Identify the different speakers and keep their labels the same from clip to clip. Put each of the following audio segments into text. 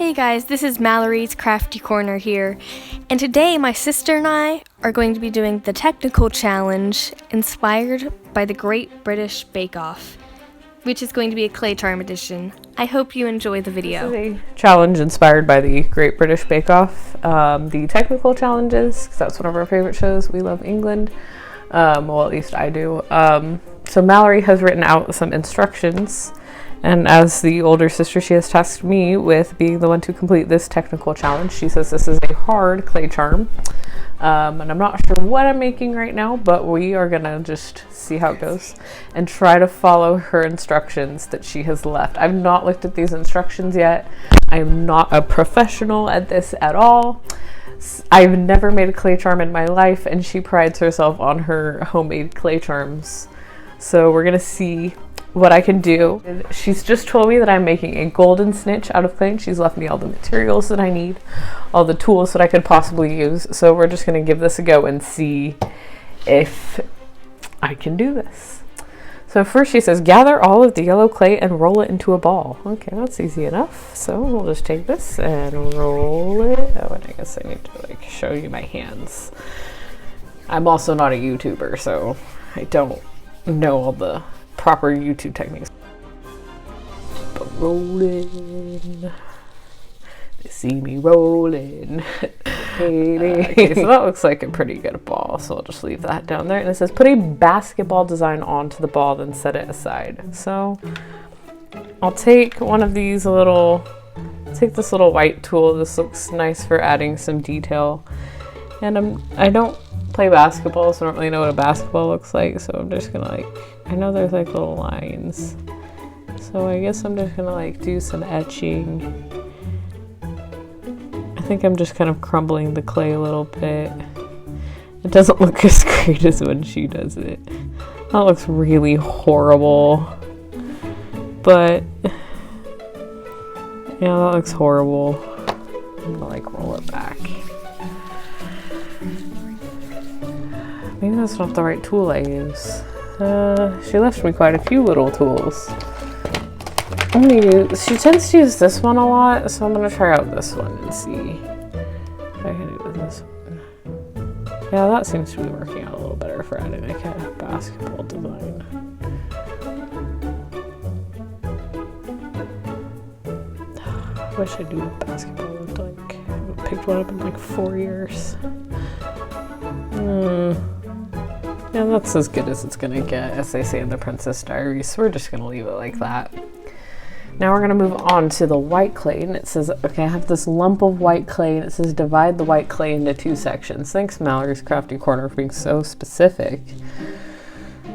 Speaker 1: Hey guys, this is Mallory's Crafty Corner here, and today my sister and I are going to be doing the technical challenge inspired by the Great British Bake Off, which is going to be a clay charm edition. I hope you enjoy the video.
Speaker 2: This is a challenge inspired by the Great British Bake Off. The technical challenges, because that's one of our favorite shows. We love England. Well, at least I do. So Mallory has written out some instructions, and as the older sister, she has tasked me with being the one to complete this technical challenge. She says this is a hard clay charm, and I'm not sure what I'm making right now, but we are gonna just see how it goes and try to follow her instructions that she has left. I've not looked at these instructions yet. I am not a professional at this at all. I've never made a clay charm in my life, and she prides herself on her homemade clay charms. So we're gonna see what I can do. She's just told me that I'm making a golden snitch out of clay, and she's left me all the materials that I need, all the tools that I could possibly use. So we're just gonna give this a go and see if I can do this. So first she says, gather all of the yellow clay and roll it into a ball. Okay, that's easy enough. So we'll just take this and roll it. Oh, and I guess I need to like show you my hands. I'm also not a YouTuber, so I don't know all the proper YouTube techniques. But rolling, they see me rolling. Okay, so that looks like a pretty good ball, so I'll just leave that down there. And it says put a basketball design onto the ball, then set it aside. So I'll take one of these take this little white tool. This looks nice for adding some detail. And I don't play basketball, so I don't really know what a basketball looks like, so I'm just gonna I know there's like little lines, so I guess I'm just gonna do some etching. I think I'm just kind of crumbling the clay a little bit. It doesn't look as great as when she does it. That looks really horrible, but yeah, that looks horrible. I'm gonna roll it back. Maybe that's not the right tool I use. She left me quite a few little tools. She tends to use this one a lot, so I'm gonna try out this one and see if I can do with this one. Yeah, that seems to be working out a little better for adding a basketball design. I wish I knew what basketball looked like. I haven't picked one up in 4 years. Yeah, that's as good as it's gonna get, as they say in the Princess Diaries, so we're just gonna leave it like that. Now we're gonna move on to the white clay, and it says, okay, I have this lump of white clay, and it says divide the white clay into 2 sections. Thanks, Mallory's Crafty Corner, for being so specific.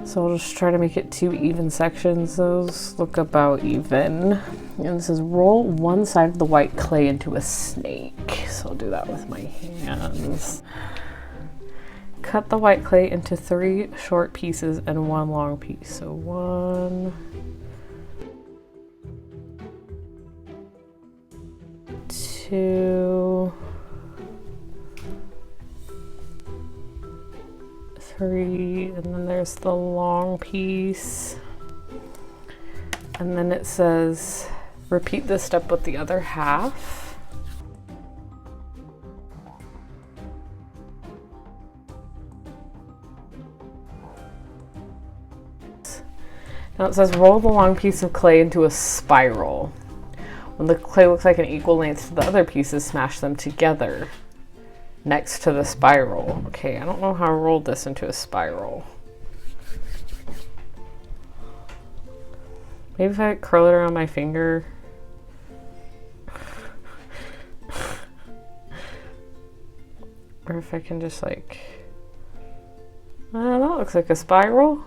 Speaker 2: So I'll just try to make it 2 even sections. Those look about even. And it says roll one side of the white clay into a snake. So I'll do that with my hands. Cut the white clay into 3 short pieces and 1 long piece. So 1, 2, 3, and then there's the long piece. And then it says repeat this step with the other half. Now it says roll the long piece of clay into a spiral. When the clay looks like an equal length to the other pieces, smash them together next to the spiral. Okay, I don't know how I rolled this into a spiral. Maybe if I curl it around my finger. Or if I can just that looks like a spiral.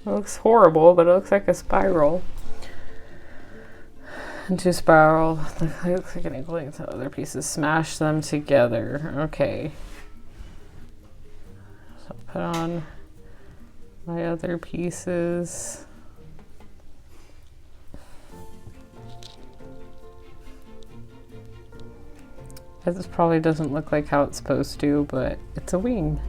Speaker 2: It looks horrible, but it looks like a spiral. Into spiral. It looks like an equal length to other pieces. Smash them together. Okay. So I'll put on my other pieces. This probably doesn't look like how it's supposed to, but it's a wing.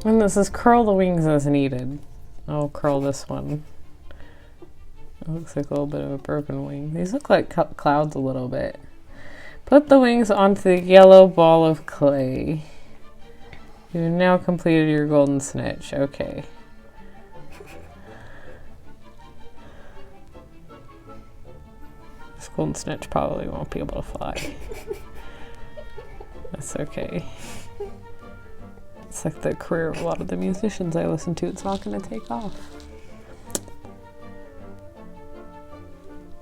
Speaker 2: And this is curl the wings as needed. I'll curl this one. It looks like a little bit of a broken wing. These look like clouds a little bit. Put the wings onto the yellow ball of clay. You've now completed your golden snitch. Okay. This golden snitch probably won't be able to fly. That's okay. It's like the career of a lot of the musicians I listen to. It's not going to take off.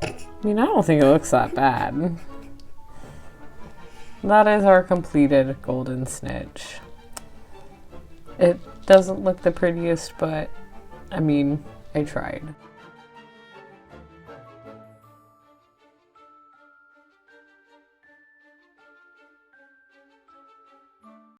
Speaker 2: I mean, I don't think it looks that bad. That is our completed golden snitch. It doesn't look the prettiest, but I mean, I tried.